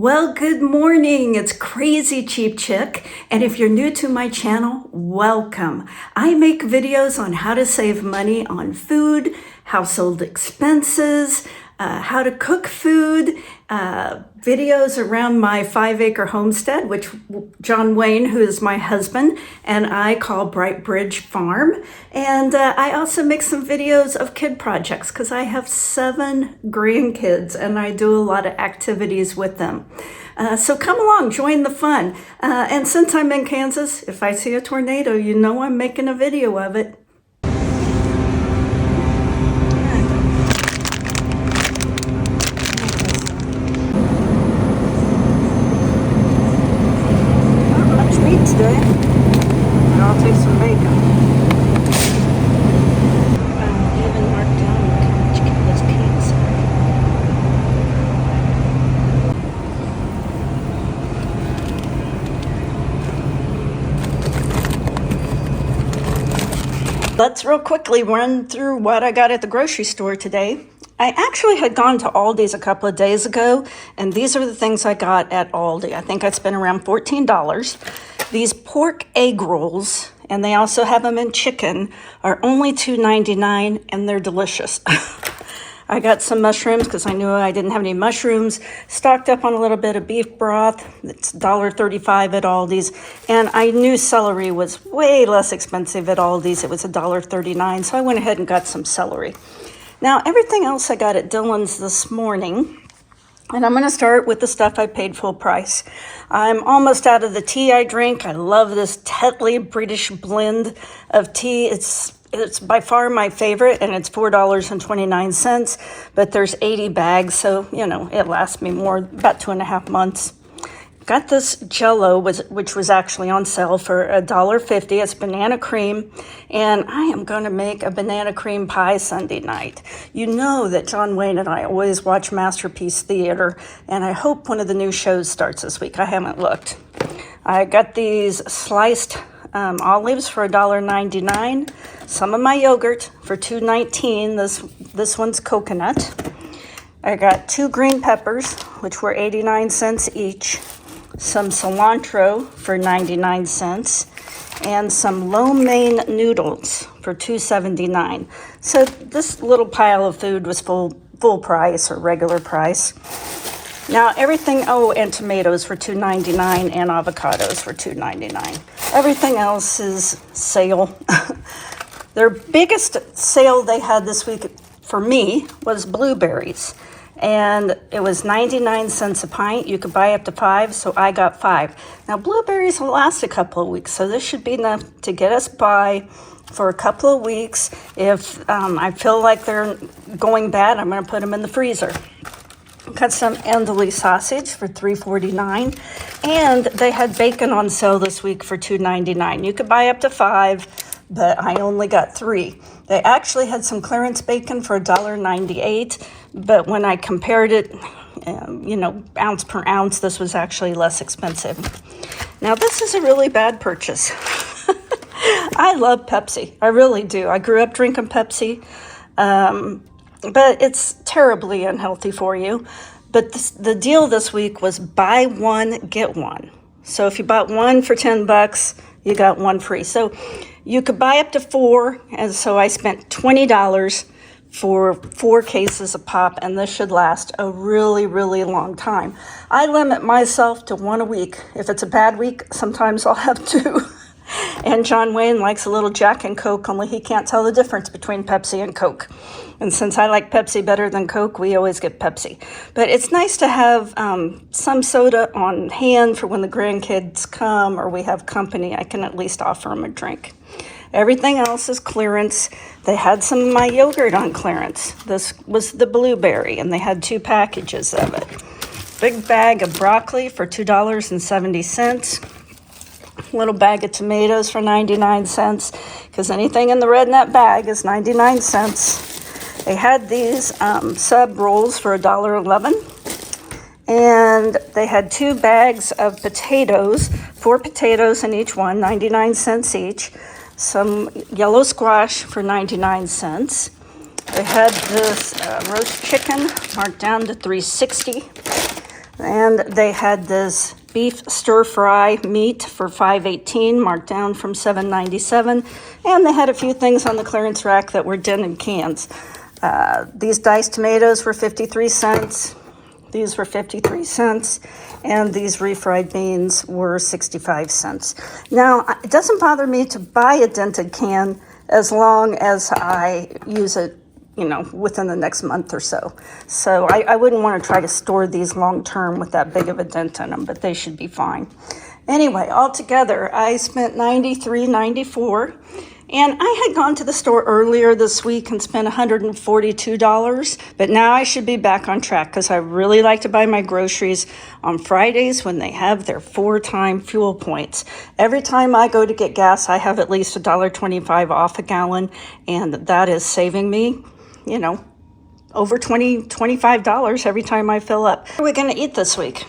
Well, good morning. It's Crazy Cheap Chick. And if you're new to my channel, welcome. I make videos on how to save money on food, household expenses, how to cook food, videos around my 5-acre homestead, which John Wayne, who is my husband, and I call Bright Bridge Farm. And I also make some videos of kid projects because I have 7 grandkids and I do a lot of activities with them. So come along, join the fun. And since I'm in Kansas, if I see a tornado, you know I'm making a video of it. Today, and I'll take some bacon. Even mark down how much this pizza. Let's real quickly run through what I got at the grocery store today. I actually had gone to Aldi's a couple of days ago, and these are the things I got at Aldi. I think I spent around $14. These pork egg rolls, and they also have them in chicken, are only $2.99, and they're delicious. I got some mushrooms because I knew I didn't have any mushrooms. Stocked up on a little bit of beef broth. It's $1.35 at Aldi's. And I knew celery was way less expensive at Aldi's. It was $1.39, so I went ahead and got some celery. Now, everything else I got at Dillon's this morning. And I'm going to start with the stuff I paid full price. I'm almost out of the tea I drink. I love this Tetley British blend of tea. It's by far my favorite, and it's $4.29, but there's 80 bags, so, you know, it lasts me more, about 2.5 months. Got this Jell-O, which was actually on sale for $1.50. It's banana cream, and I am going to make a banana cream pie Sunday night. You know that John Wayne and I always watch Masterpiece Theater, and I hope one of the new shows starts this week. I haven't looked. I got these sliced olives for $1.99. Some of my yogurt for $2.19. This one's coconut. I got 2 green peppers, which were 89 cents each. Some cilantro for 99 cents, and some lo mein noodles for $2.79. So this little pile of food was full price or regular price. Now everything, and tomatoes for $2.99 and avocados for $2.99. Everything else is sale. Their biggest sale they had this week for me was blueberries. And it was 99 cents a pint. You could buy up to 5, so I got 5. Now, blueberries will last a couple of weeks, so this should be enough to get us by for a couple of weeks. If I feel like they're going bad, I'm going to put them in the freezer. Got some andouille sausage for $3.49, and they had bacon on sale this week for $2.99. You could buy up to 5, but I only got 3. They actually had some clearance bacon for $1.98, but when I compared it, ounce per ounce, this was actually less expensive. Now, this is a really bad purchase. I love Pepsi. I really do. I grew up drinking Pepsi, but it's terribly unhealthy for you. But the deal this week was buy one, get one. So if you bought one for $10, you got one free. So you could buy up to 4, and so I spent $20 for 4 cases of pop, and this should last a really, really long time. I limit myself to 1 a week. If it's a bad week, sometimes I'll have 2. And John Wayne likes a little Jack and Coke, only he can't tell the difference between Pepsi and Coke. And since I like Pepsi better than Coke, we always get Pepsi. But it's nice to have some soda on hand for when the grandkids come or we have company. I can at least offer them a drink. Everything else is clearance. They had some of my yogurt on clearance. This was the blueberry, and they had 2 packages of it. Big bag of broccoli for $2.70. Little bag of tomatoes for 99 cents, because anything in the red in that bag is 99 cents. They had these sub rolls for $1.11. And they had 2 bags of potatoes, 4 potatoes in each one, 99 cents each. Some yellow squash for 99 cents. They had this roast chicken marked down to $3.60. And they had this beef stir-fry meat for $5.18, marked down from $7.97. And they had a few things on the clearance rack that were dented cans. These diced tomatoes were 53 cents. These were 53 cents. And these refried beans were 65 cents. Now, it doesn't bother me to buy a dented can as long as I use it, you know, within the next month or so. So I wouldn't want to try to store these long term with that big of a dent in them, but they should be fine. Anyway, altogether, I spent $93.94. And I had gone to the store earlier this week and spent $142, but now I should be back on track because I really like to buy my groceries on Fridays when they have their 4-time fuel points. Every time I go to get gas, I have at least $1.25 off a gallon, and that is saving me, you know, over $25 every time I fill up. What are we going to eat this week?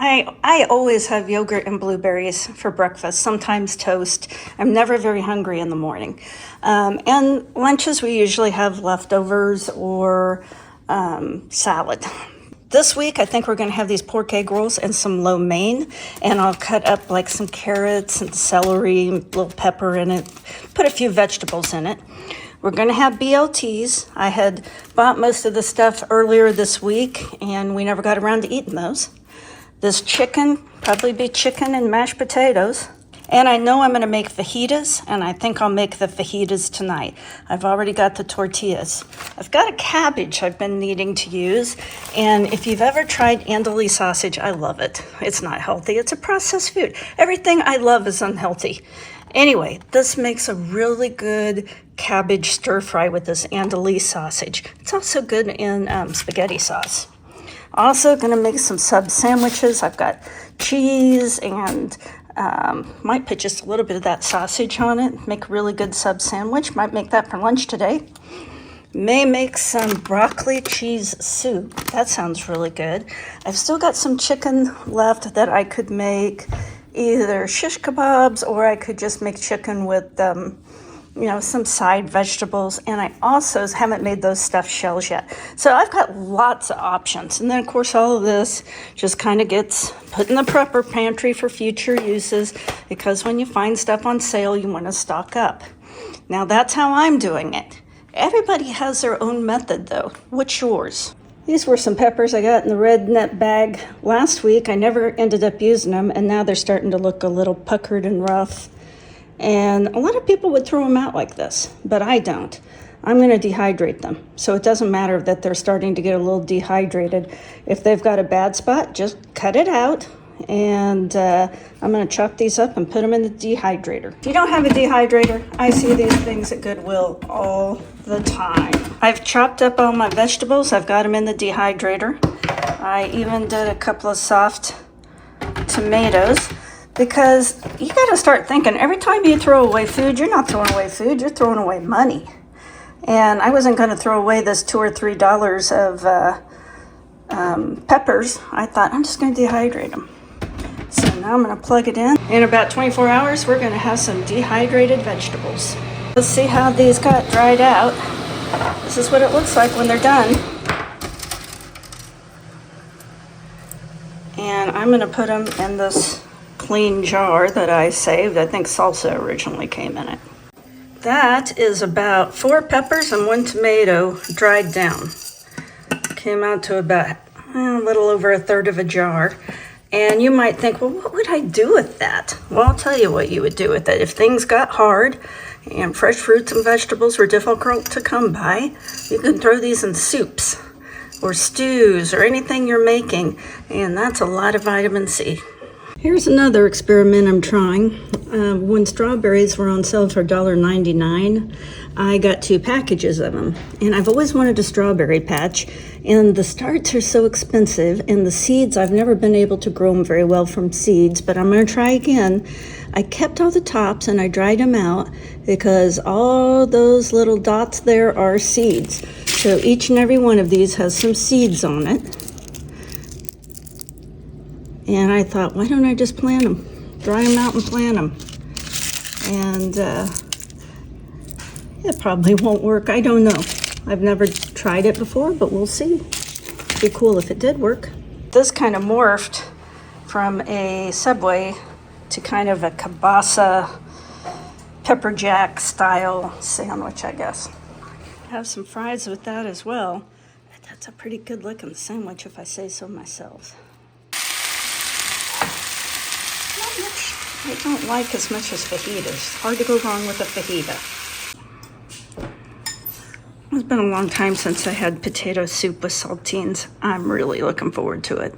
I always have yogurt and blueberries for breakfast, sometimes toast. I'm never very hungry in the morning. And lunches, we usually have leftovers or salad. This week, I think we're going to have these pork egg rolls and some lo mein, and I'll cut up like some carrots and celery, a little pepper in it, put a few vegetables in it. We're going to have BLTs. I had bought most of the stuff earlier this week, and we never got around to eating those. This chicken, probably be chicken and mashed potatoes. And I know I'm going to make fajitas, and I think I'll make the fajitas tonight. I've already got the tortillas. I've got a cabbage I've been needing to use, and if you've ever tried andouille sausage, I love it. It's not healthy. It's a processed food. Everything I love is unhealthy. Anyway, this makes a really good cabbage stir fry with this andouille sausage. It's also good in spaghetti sauce. Also going to make some sub sandwiches. I've got cheese and might put just a little bit of that sausage on it. Make a really good sub sandwich. Might make that for lunch today. May make some broccoli cheese soup. That sounds really good. I've still got some chicken left that I could make either shish kebabs, or I could just make chicken with you know, some side vegetables, and I also haven't made those stuffed shells yet. So I've got lots of options. And then, of course, all of this just kind of gets put in the prepper pantry for future uses, because when you find stuff on sale, you want to stock up. Now, that's how I'm doing it. Everybody has their own method, though. What's yours? These were some peppers I got in the red net bag last week. I never ended up using them, and now they're starting to look a little puckered and rough. And a lot of people would throw them out like this, but I don't. I'm going to dehydrate them. So it doesn't matter that they're starting to get a little dehydrated. If they've got a bad spot, just cut it out. And I'm going to chop these up and put them in the dehydrator. If you don't have a dehydrator, I see these things at Goodwill all the time. I've chopped up all my vegetables. I've got them in the dehydrator. I even did a couple of soft tomatoes. Because you got to start thinking, every time you throw away food, you're not throwing away food, you're throwing away money. And I wasn't going to throw away this $2 or $3 of peppers. I thought, I'm just going to dehydrate them. So now I'm going to plug it in. In about 24 hours, we're going to have some dehydrated vegetables. Let's see how these got dried out. This is what it looks like when they're done. And I'm going to put them in this clean jar that I saved. I think salsa originally came in it. That is about 4 peppers and 1 tomato dried down. Came out to about a little over 1/3 of a jar. And you might think, well, what would I do with that? Well, I'll tell you what you would do with it. If things got hard and fresh fruits and vegetables were difficult to come by, you can throw these in soups or stews or anything you're making. And that's a lot of vitamin C. Here's another experiment I'm trying. When strawberries were on sale for $1.99, I got 2 packages of them. And I've always wanted a strawberry patch, and the starts are so expensive, and the seeds, I've never been able to grow them very well from seeds, but I'm going to try again. I kept all the tops and I dried them out because all those little dots there are seeds. So each and every one of these has some seeds on it. And I thought, why don't I just plant them? Dry them out and plant them. And it probably won't work. I don't know. I've never tried it before, but we'll see. It'd be cool if it did work. This kind of morphed from a Subway to kind of a kielbasa pepper jack style sandwich, I guess. Have some fries with that as well. That's a pretty good looking sandwich if I say so myself. Not much I don't like as much as fajitas. Hard to go wrong with a fajita. It's been a long time since I had potato soup with saltines. I'm really looking forward to it.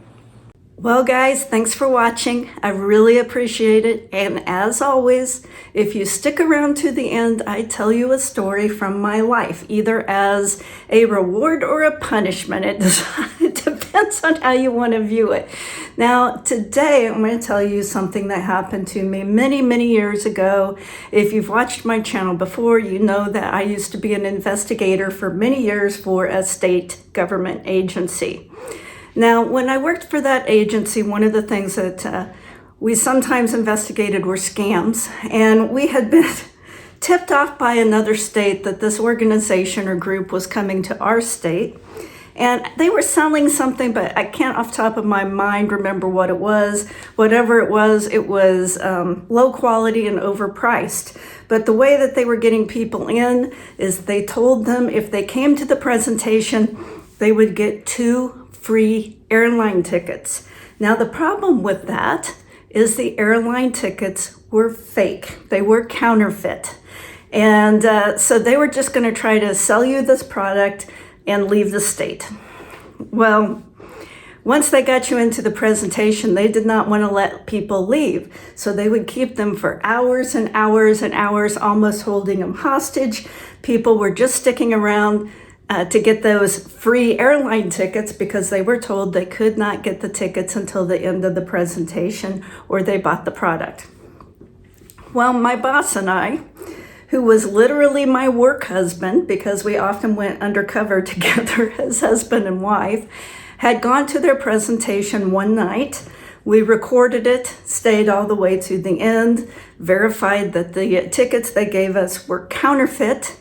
Well, guys, thanks for watching. I really appreciate it. And as always, if you stick around to the end, I tell you a story from my life, either as a reward or a punishment. It depends on how you want to view it. Now, today, I'm going to tell you something that happened to me many, many years ago. If you've watched my channel before, you know that I used to be an investigator for many years for a state government agency. Now, when I worked for that agency, one of the things that we sometimes investigated were scams, and we had been tipped off by another state that this organization or group was coming to our state, and they were selling something, but I can't off the top of my mind remember what it was. Whatever it was low quality and overpriced. But the way that they were getting people in is they told them if they came to the presentation, they would get 2 free airline tickets. Now, the problem with that is the airline tickets were fake. They were counterfeit. And so they were just going to try to sell you this product and leave the state. Well, once they got you into the presentation, they did not want to let people leave. So they would keep them for hours and hours and hours, almost holding them hostage. People were just sticking around to get those free airline tickets because they were told they could not get the tickets until the end of the presentation or they bought the product. Well, my boss and I, who was literally my work husband because we often went undercover together as husband and wife, had gone to their presentation one night. We recorded it, stayed all the way to the end, verified that the tickets they gave us were counterfeit,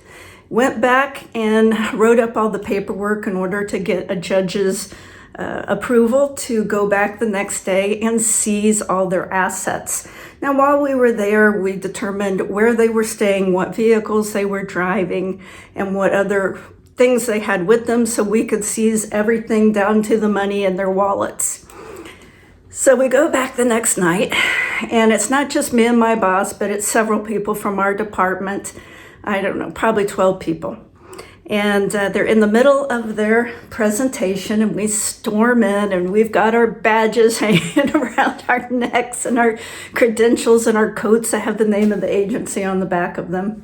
went back and wrote up all the paperwork in order to get a judge's approval to go back the next day and seize all their assets. Now, while we were there, we determined where they were staying, what vehicles they were driving, and what other things they had with them so we could seize everything down to the money in their wallets. So we go back the next night, and it's not just me and my boss, but it's several people from our department. I don't know, probably 12 people. And they're in the middle of their presentation and we storm in and we've got our badges hanging around our necks and our credentials and our coats that have the name of the agency on the back of them.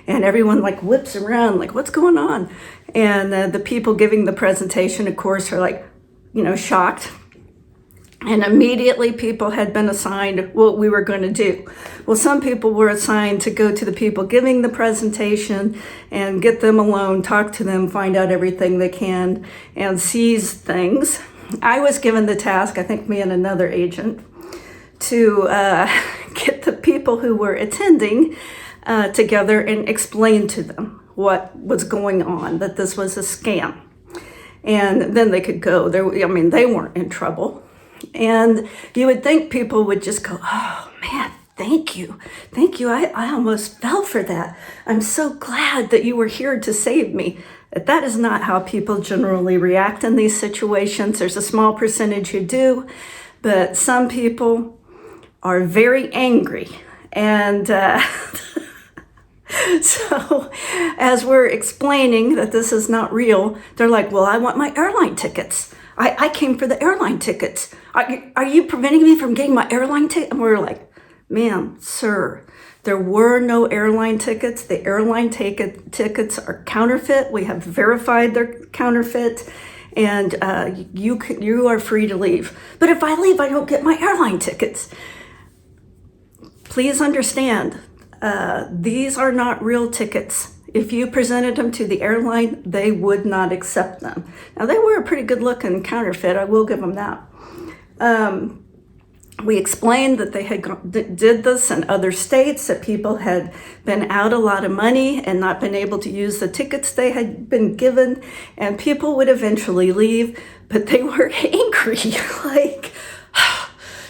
And everyone like whips around like, what's going on? And the people giving the presentation, of course, are like, shocked. And immediately people had been assigned what we were going to do. Well, some people were assigned to go to the people giving the presentation and get them alone, talk to them, find out everything they can, and seize things. I was given the task, I think me and another agent, to get the people who were attending together and explain to them what was going on, that this was a scam. And then they could go. They weren't in trouble. And you would think people would just go, oh man, thank you. Thank you. I almost fell for that. I'm so glad that you were here to save me. That is not how people generally react in these situations. There's a small percentage who do, but some people are very angry. And so as we're explaining that this is not real, they're like, well, I want my airline tickets. I came for the airline tickets. Are you preventing me from getting my airline ticket? And we're like, ma'am, sir, there were no airline tickets. The airline tickets are counterfeit. We have verified they're counterfeit, and you are free to leave. But if I leave, I don't get my airline tickets. Please understand, these are not real tickets. If you presented them to the airline, they would not accept them. Now, they were a pretty good looking counterfeit. I will give them that. We explained that they had did this in other states, that people had been out a lot of money and not been able to use the tickets they had been given, and people would eventually leave, but they were angry, like,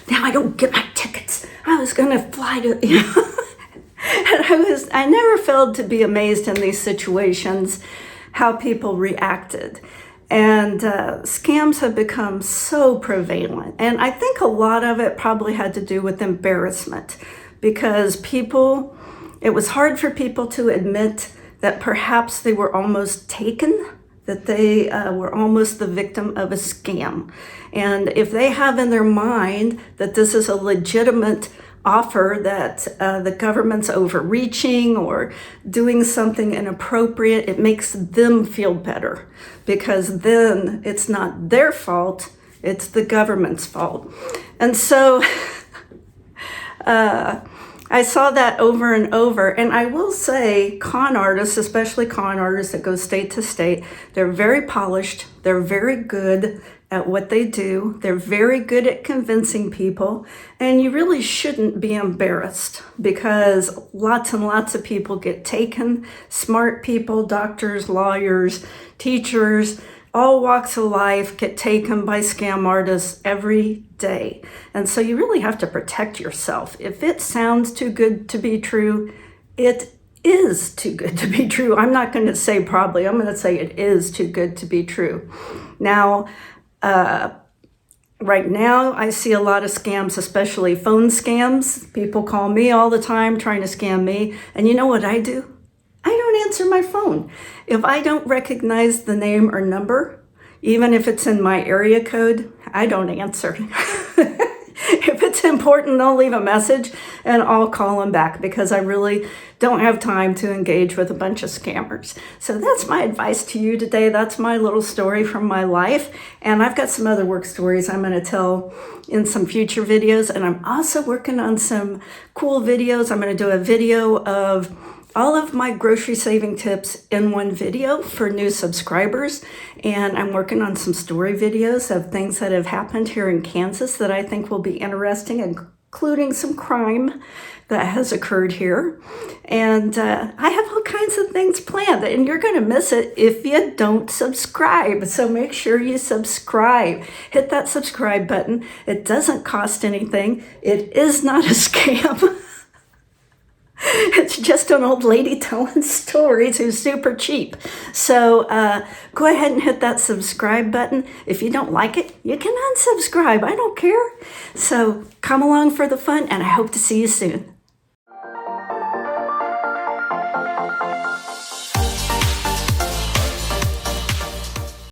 now I don't get my tickets. I was gonna fly to, and I never failed to be amazed in these situations how people reacted. And scams have become so prevalent. And I think a lot of it probably had to do with embarrassment, because it was hard for people to admit that perhaps they were almost taken, that they were almost the victim of a scam. And if they have in their mind that this is a legitimate offer, that the government's overreaching or doing something inappropriate, it makes them feel better, because then it's not their fault, it's the government's fault. And so I saw that over and over. And I will say, con artists, especially con artists that go state to state, they're very polished, they're very good at what they do. They're very good at convincing people, and you really shouldn't be embarrassed, because lots and lots of people get taken. Smart people, doctors, lawyers, teachers, all walks of life get taken by scam artists every day. And so you really have to protect yourself. If it sounds too good to be true, it is too good to be true. I'm not going to say probably, I'm going to say it is too good to be true. Now, right now, I see a lot of scams, especially phone scams. People call me all the time trying to scam me. And you know what I do? I don't answer my phone. If I don't recognize the name or number, even if it's in my area code, I don't answer. If it's important, I'll leave a message and I'll call them back, because I really don't have time to engage with a bunch of scammers. So that's my advice to you today. That's my little story from my life. And I've got some other work stories I'm going to tell in some future videos. And I'm also working on some cool videos. I'm going to do a video of all of my grocery saving tips in one video for new subscribers. And I'm working on some story videos of things that have happened here in Kansas that I think will be interesting, including some crime that has occurred here. And I have all kinds of things planned, and you're going to miss it if you don't subscribe. So make sure you subscribe. Hit that subscribe button. It doesn't cost anything. It is not a scam. It's just an old lady telling stories who's super cheap. So go ahead and hit that subscribe button. If you don't like it, you can unsubscribe. I don't care. So come along for the fun, and I hope to see you soon.